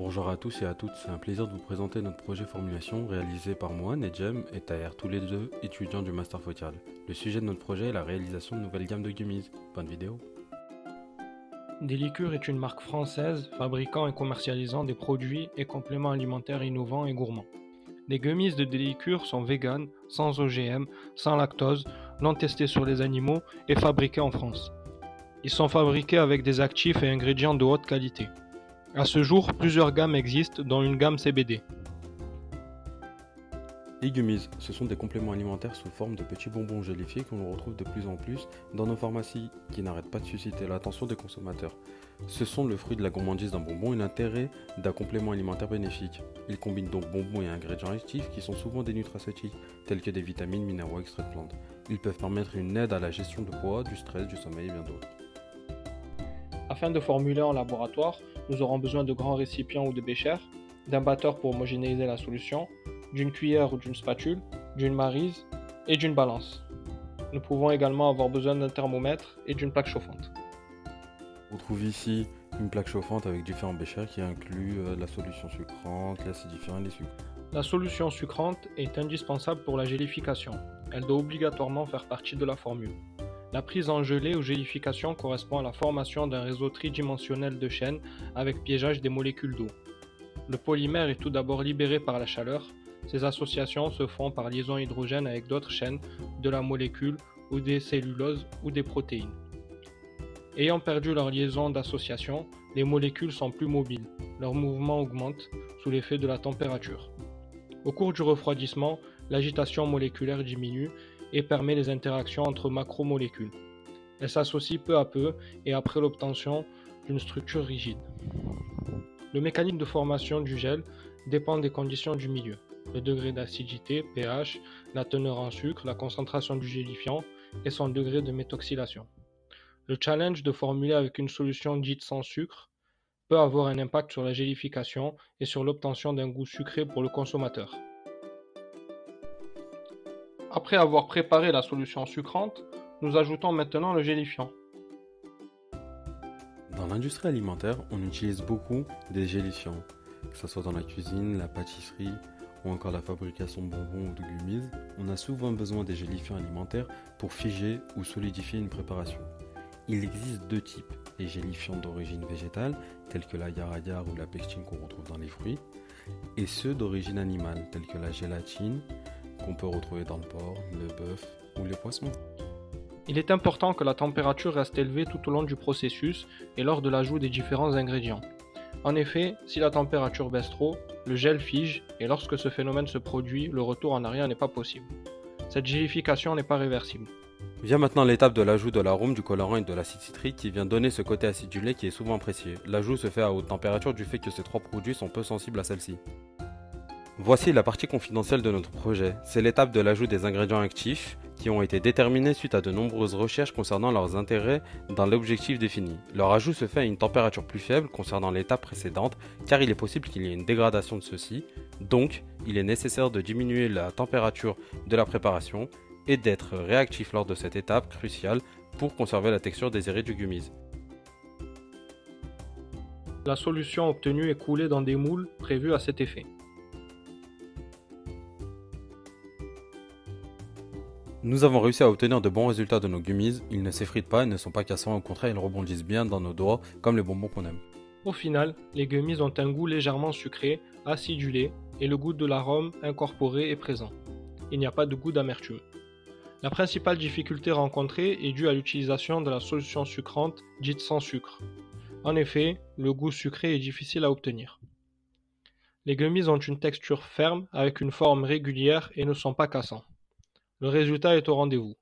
Bonjour à tous et à toutes, c'est un plaisir de vous présenter notre projet formulation réalisé par moi, Nedjem et Taher, tous les deux étudiants du Master Fotial. Le sujet de notre projet est la réalisation de nouvelles gammes de gummies. Bonne vidéo. Délicure est une marque française fabriquant et commercialisant des produits et compléments alimentaires innovants et gourmands. Les gummies de Délicure sont véganes, sans OGM, sans lactose, non testés sur les animaux et fabriqués en France. Ils sont fabriqués avec des actifs et ingrédients de haute qualité. À ce jour, plusieurs gammes existent, dont une gamme CBD. Les gummies, ce sont des compléments alimentaires sous forme de petits bonbons gélifiés que l'on retrouve de plus en plus dans nos pharmacies, qui n'arrêtent pas de susciter l'attention des consommateurs. Ce sont le fruit de la gourmandise d'un bonbon et l'intérêt d'un complément alimentaire bénéfique. Ils combinent donc bonbons et ingrédients actifs qui sont souvent des nutraceutiques, tels que des vitamines, minéraux, extraits de plantes. Ils peuvent permettre une aide à la gestion du poids, du stress, du sommeil et bien d'autres. Afin de formuler en laboratoire, nous aurons besoin de grands récipients ou de béchers, d'un batteur pour homogénéiser la solution, d'une cuillère ou d'une spatule, d'une maryse et d'une balance. Nous pouvons également avoir besoin d'un thermomètre et d'une plaque chauffante. On trouve ici une plaque chauffante avec différents béchers qui incluent la solution sucrante, l'acidifiant et les sucres. La solution sucrante est indispensable pour la gélification. Elle doit obligatoirement faire partie de la formule. La prise en gelée ou gélification correspond à la formation d'un réseau tridimensionnel de chaînes avec piégeage des molécules d'eau. Le polymère est tout d'abord libéré par la chaleur. Ces associations se font par liaison hydrogène avec d'autres chaînes de la molécule ou des celluloses ou des protéines. Ayant perdu leur liaison d'association, les molécules sont plus mobiles. Leur mouvement augmente sous l'effet de la température. Au cours du refroidissement, l'agitation moléculaire diminue et permet les interactions entre macromolécules. Elles s'associent peu à peu et après l'obtention d'une structure rigide. Le mécanisme de formation du gel dépend des conditions du milieu, le degré d'acidité, pH, la teneur en sucre, la concentration du gélifiant et son degré de méthoxylation. Le challenge de formuler avec une solution dite sans sucre peut avoir un impact sur la gélification et sur l'obtention d'un goût sucré pour le consommateur. Après avoir préparé la solution sucrante, nous ajoutons maintenant le gélifiant. Dans l'industrie alimentaire, on utilise beaucoup des gélifiants, que ce soit dans la cuisine, la pâtisserie ou encore la fabrication de bonbons ou de gummies. On a souvent besoin des gélifiants alimentaires pour figer ou solidifier une préparation. Il existe deux types, les gélifiants d'origine végétale, tels que l'agar-agar ou la pectine qu'on retrouve dans les fruits, et ceux d'origine animale, tels que la gélatine, qu'on peut retrouver dans le porc, le bœuf ou les poissons. Il est important que la température reste élevée tout au long du processus et lors de l'ajout des différents ingrédients. En effet, si la température baisse trop, le gel fige et lorsque ce phénomène se produit, le retour en arrière n'est pas possible. Cette gélification n'est pas réversible. Vient maintenant l'étape de l'ajout de l'arôme, du colorant et de l'acide citrique qui vient donner ce côté acidulé qui est souvent apprécié. L'ajout se fait à haute température du fait que ces trois produits sont peu sensibles à celle-ci. Voici la partie confidentielle de notre projet. C'est l'étape de l'ajout des ingrédients actifs qui ont été déterminés suite à de nombreuses recherches concernant leurs intérêts dans l'objectif défini. Leur ajout se fait à une température plus faible concernant l'étape précédente car il est possible qu'il y ait une dégradation de ceux-ci. Donc, il est nécessaire de diminuer la température de la préparation et d'être réactif lors de cette étape cruciale pour conserver la texture désirée du gummies. La solution obtenue est coulée dans des moules prévus à cet effet. Nous avons réussi à obtenir de bons résultats de nos gummies, ils ne s'effritent pas et ne sont pas cassants, au contraire ils rebondissent bien dans nos doigts comme les bonbons qu'on aime. Au final, les gummies ont un goût légèrement sucré, acidulé et le goût de l'arôme incorporé est présent. Il n'y a pas de goût d'amertume. La principale difficulté rencontrée est due à l'utilisation de la solution sucrante dite sans sucre. En effet, le goût sucré est difficile à obtenir. Les gummies ont une texture ferme avec une forme régulière et ne sont pas cassants. Le résultat est au rendez-vous.